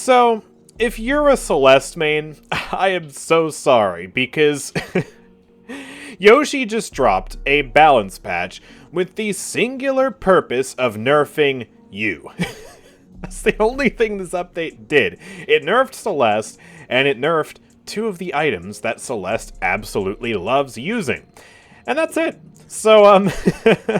So, if you're a Celeste main, I am so sorry, because Yoshi just dropped a balance patch with the singular purpose of nerfing you. That's the only thing this update did. It nerfed Celeste, and it nerfed two of the items that Celeste absolutely loves using. And that's it. So,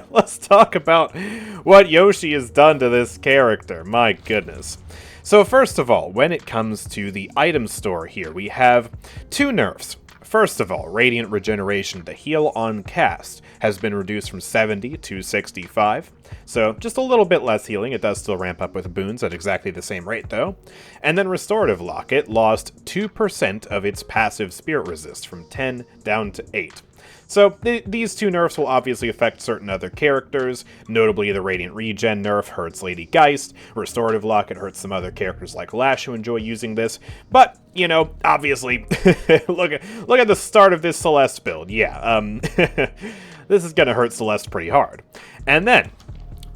let's talk about what Yoshi has done to this character. My goodness. So first of all, when it comes to the item store here, we have two nerfs. First of all, Radiant Regeneration, the heal on cast, has been reduced from 70 to 65. So just a little bit less healing. It does still ramp up with boons at exactly the same rate, though. And then Restorative Locket lost 2% of its passive spirit resist, from 10 down to 8. So these two nerfs will obviously affect certain other characters, notably the Radiant Regen nerf hurts Lady Geist, Restorative Locket hurts some other characters like Lash who enjoy using this, but, you know, obviously, look at the start of this Celeste build, yeah, this is gonna hurt Celeste pretty hard. And then,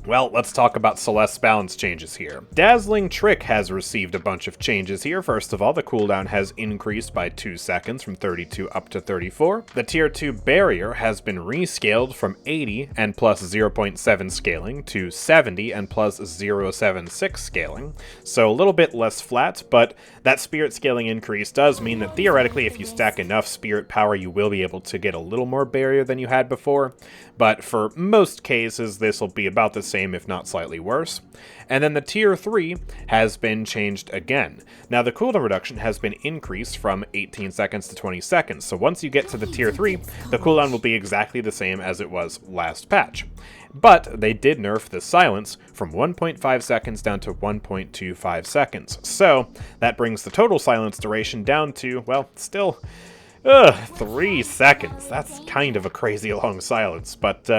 well, let's talk about Celeste's balance changes here. Dazzling Trick has received a bunch of changes here. First of all, the cooldown has increased by 2 seconds from 32 up to 34. The tier 2 barrier has been rescaled from 80 and plus 0.7 scaling to 70 and plus 0.76 scaling. So a little bit less flat, but that spirit scaling increase does mean that theoretically if you stack enough spirit power, you will be able to get a little more barrier than you had before. But for most cases, this will be about the same, if not slightly worse. And then the tier 3 has been changed again. Now the cooldown reduction has been increased from 18 seconds to 20 seconds, so once you get to the tier 3, the cooldown will be exactly the same as it was last patch. But they did nerf the silence from 1.5 seconds down to 1.25 seconds, so that brings the total silence duration down to, well, still 3 seconds. That's kind of a crazy long silence. But,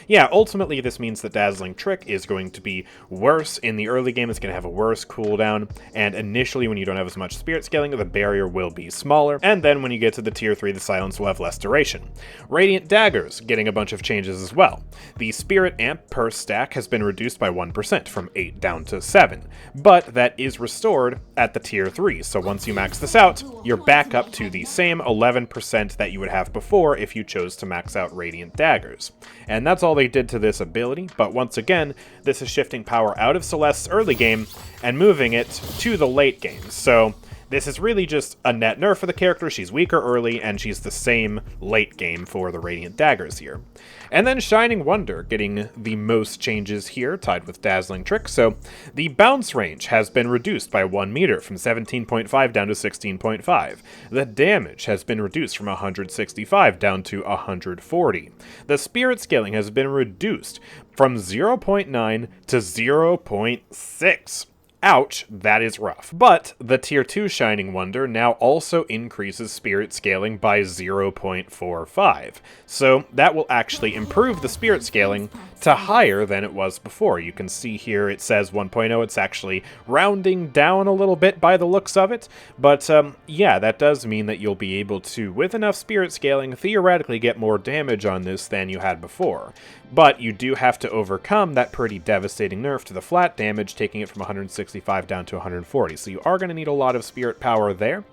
yeah, ultimately this means that Dazzling Trick is going to be worse in the early game. It's going to have a worse cooldown. And initially, when you don't have as much spirit scaling, the barrier will be smaller. And then when you get to the tier 3, the silence will have less duration. Radiant Daggers getting a bunch of changes as well. The spirit amp per stack has been reduced by 1% from 8 down to 7. But that is restored at the tier 3. So once you max this out, you're back up to the same 11% that you would have before if you chose to max out Radiant Daggers. And that's all they did to this ability, but once again, this is shifting power out of Celeste's early game and moving it to the late game. So this is really just a net nerf for the character. She's weaker early, and she's the same late game for the Radiant Daggers here. And then Shining Wonder getting the most changes here, tied with Dazzling Trick. So the bounce range has been reduced by 1 meter from 17.5 down to 16.5. The damage has been reduced from 165 down to 140. The spirit scaling has been reduced from 0.9 to 0.6. Ouch, that is rough. But the tier 2 Shining Wonder now also increases spirit scaling by 0.45. So that will actually improve the spirit scaling to higher than it was before. You can see here it says 1.0. It's actually rounding down a little bit by the looks of it. But yeah, that does mean that you'll be able to, with enough spirit scaling, theoretically get more damage on this than you had before. But you do have to overcome that pretty devastating nerf to the flat damage, taking it from 165 down to 140. So you are going to need a lot of spirit power there.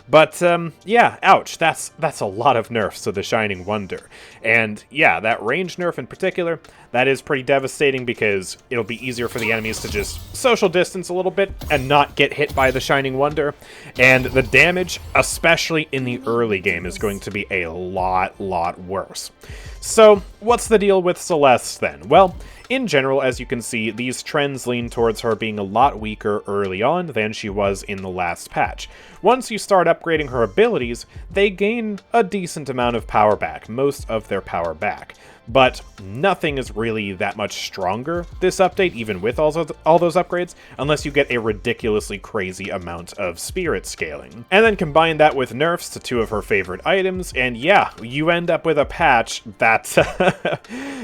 But, yeah, ouch, that's a lot of nerfs to the Shining Wonder. And, yeah, that range nerf in particular, that is pretty devastating because it'll be easier for the enemies to just social distance a little bit and not get hit by the Shining Wonder. And the damage, especially in the early game, is going to be a lot worse. So, what's the deal with Celeste then? Well, in general, as you can see, these trends lean towards her being a lot weaker early on than she was in the last patch. Once you start upgrading her abilities, they gain a decent amount of power back, most of their power back. But nothing is really that much stronger this update, even with all those upgrades, unless you get a ridiculously crazy amount of spirit scaling. And then combine that with nerfs to two of her favorite items, and yeah, you end up with a patch that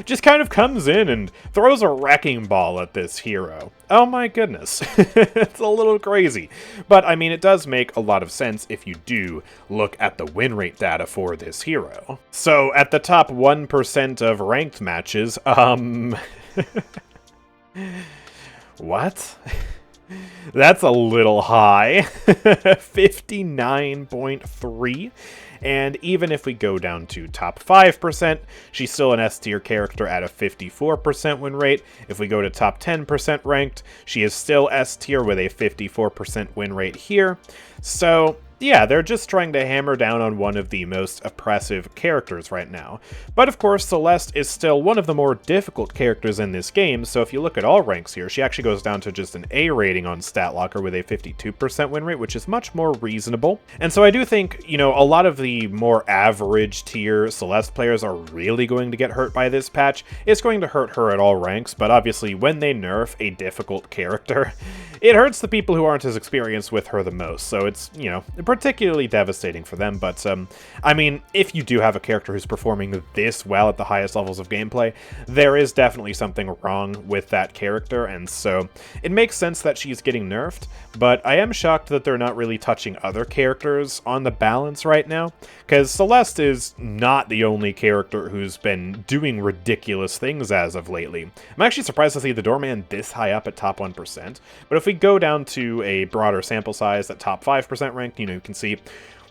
just kind of comes in and throws a wrecking ball at this hero. Oh my goodness. It's a little crazy. But, I mean, it does make a lot of sense if you do look at the win rate data for this hero. So, at the top 1% of ranked matches, what? That's a little high. 59.3. And even if we go down to top 5%, she's still an S tier character at a 54% win rate. If we go to top 10% ranked, she is still S tier with a 54% win rate here. So yeah, they're just trying to hammer down on one of the most oppressive characters right now. But of course, Celeste is still one of the more difficult characters in this game, so if you look at all ranks here, she actually goes down to just an A rating on StatLocker with a 52% win rate, which is much more reasonable. And so I do think, you know, a lot of the more average tier Celeste players are really going to get hurt by this patch. It's going to hurt her at all ranks, but obviously when they nerf a difficult character, it hurts the people who aren't as experienced with her the most, so it's, you know, particularly devastating for them. But I mean, if you do have a character who's performing this well at the highest levels of gameplay, there is definitely something wrong with that character, and so it makes sense that she's getting nerfed, but I am shocked that they're not really touching other characters on the balance right now, because Celeste is not the only character who's been doing ridiculous things as of lately. I'm actually surprised to see the Doorman this high up at top 1%, but if we go down to a broader sample size at top 5% ranked, you know, you can see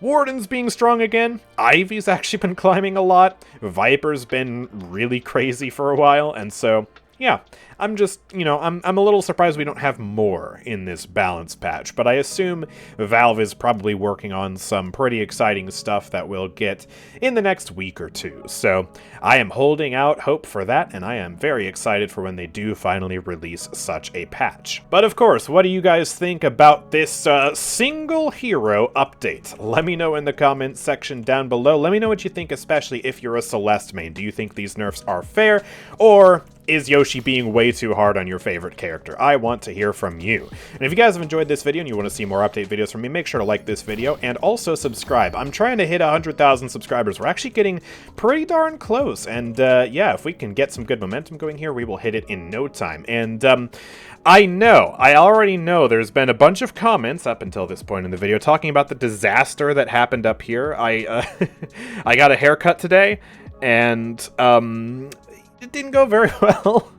Warden's being strong again, Ivy's actually been climbing a lot, Viper's been really crazy for a while, and so yeah, I'm just, you know, I'm a little surprised we don't have more in this balance patch, but I assume Valve is probably working on some pretty exciting stuff that we'll get in the next week or two. So I am holding out hope for that, and I am very excited for when they do finally release such a patch. But of course, what do you guys think about this single hero update? Let me know in the comments section down below. Let me know what you think, especially if you're a Celeste main. Do you think these nerfs are fair, or is Yoshi being way too hard on your favorite character? I want to hear from you. And if you guys have enjoyed this video and you want to see more update videos from me, make sure to like this video and also subscribe. I'm trying to hit 100,000 subscribers. We're actually getting pretty darn close. And yeah, if we can get some good momentum going here, we will hit it in no time. And I already know there's been a bunch of comments up until this point in the video talking about the disaster that happened up here. I got a haircut today, and it didn't go very well.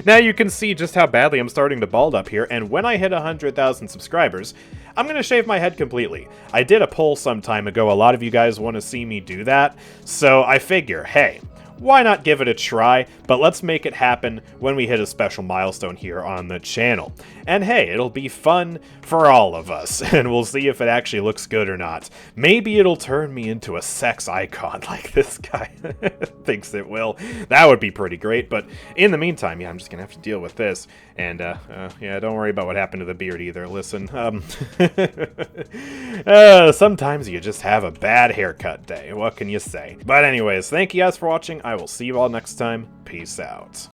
Now you can see just how badly I'm starting to bald up here, and when I hit 100,000 subscribers, I'm going to shave my head completely. I did a poll some time ago. A lot of you guys want to see me do that, so I figure, hey, why not give it a try? But let's make it happen when we hit a special milestone here on the channel. And hey, it'll be fun for all of us, and we'll see if it actually looks good or not. Maybe it'll turn me into a sex icon like this guy thinks it will. That would be pretty great, but in the meantime, yeah, I'm just gonna have to deal with this. And yeah, don't worry about what happened to the beard either. Listen, sometimes you just have a bad haircut day. What can you say? But anyways, thank you guys for watching. I will see you all next time. Peace out.